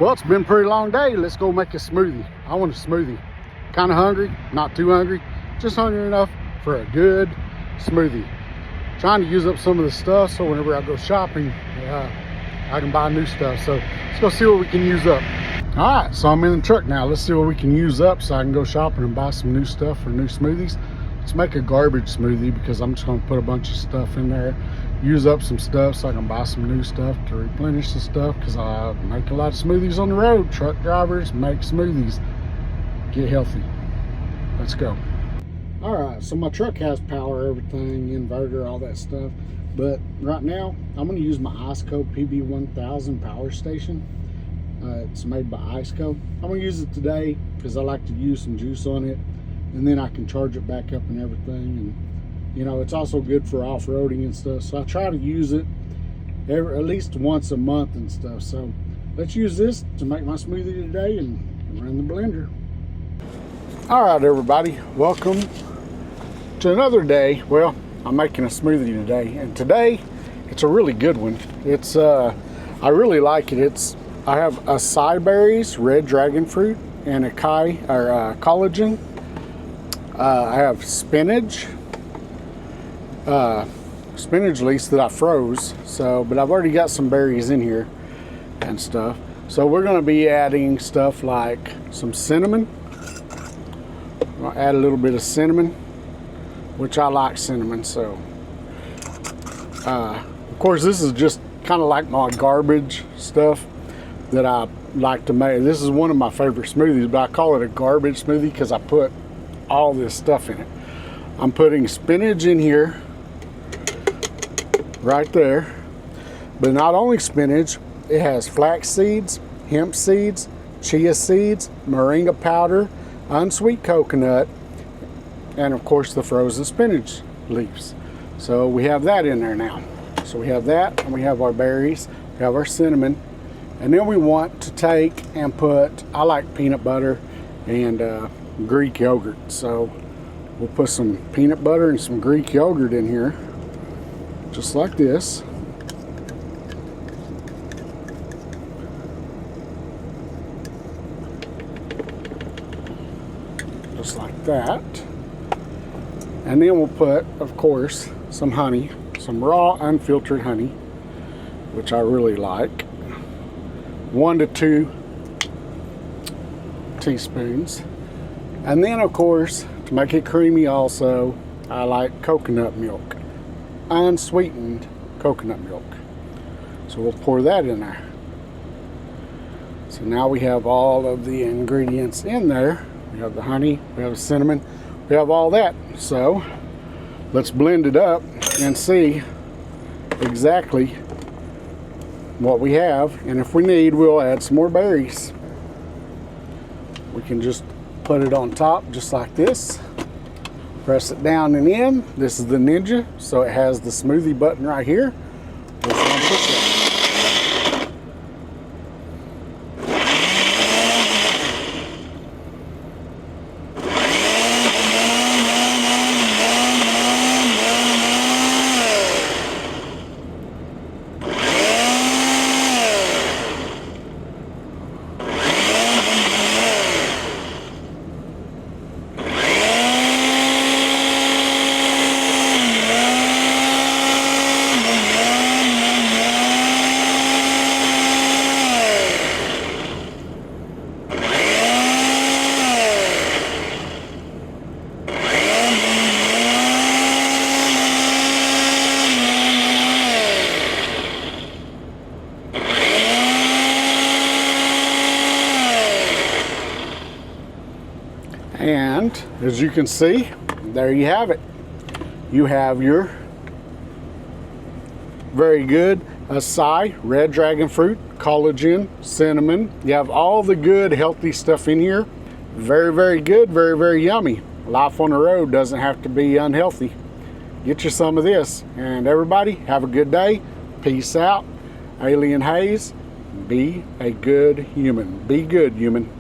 Well, it's been a pretty long day. Let's go make a smoothie. I want a smoothie. Kind of hungry, not too hungry, just hungry enough for a good smoothie. Trying to use up some of the stuff so whenever I go shopping, I can buy new stuff. So let's go see what we can use up. All right, so I'm in the truck now. Let's see what we can use up so I can go shopping and buy some new stuff for new smoothies. Let's make a garbage smoothie because I'm just gonna put a bunch of stuff in there, use up some stuff so I can buy some new stuff to replenish the stuff, because I make a lot of smoothies on the road. Truck drivers make smoothies. Get healthy. Let's go. All right, so my truck has power, everything, inverter, all that stuff. But right now, I'm gonna use my IceCo PB1000 power station. It's made by IceCo. I'm gonna use it today because I like to use some juice on it, and then I can charge it back up and everything. And you know, it's also good for off-roading and stuff. So I try to use it at least once a month and stuff. So let's use this to make my smoothie today and run the blender. All right, everybody, welcome to another day. Well, I'm making a smoothie today, and today it's a really good one. It's I really like it. I have acai berries, red dragon fruit, and collagen. I have spinach leaves that I froze. But I've already got some berries in here and stuff. So we're going to be adding stuff like some cinnamon. I'll add a little bit of cinnamon, which I like cinnamon. So, of course, this is just kind of like my garbage stuff that I like to make. This is one of my favorite smoothies, but I call it a garbage smoothie because I put all this stuff in it. I'm putting spinach in here, right there. But not only spinach, it has flax seeds, hemp seeds, chia seeds, moringa powder, unsweet coconut, and of course the frozen spinach leaves. So we have that in there now. So we have that, and we have our berries, we have our cinnamon, and then we want to take and put, I like peanut butter and Greek yogurt. So we'll put some peanut butter and some Greek yogurt in here, just like this. Just like that. And then we'll put, of course, some honey, some raw unfiltered honey, which I really like. 1 to 2 teaspoons. And then, of course, to make it creamy also, I like coconut milk, unsweetened coconut milk. So we'll pour that in there. So now we have all of the ingredients in there. We have the honey, we have the cinnamon, we have all that. So let's blend it up and see exactly what we have. And if we need, we'll add some more berries. We can just put it on top just like this. Press it down and in. This is the Ninja, so it has the smoothie button right here. We're just gonna put that. And as you can see, there you have it. You have your very good acai, red dragon fruit, collagen, cinnamon. You have all the good healthy stuff in here. Very, very good, very, very yummy. Life on the road doesn't have to be unhealthy. Get you some of this. And everybody, have a good day. Peace out. Alien Hayes, be a good human. Be good, human.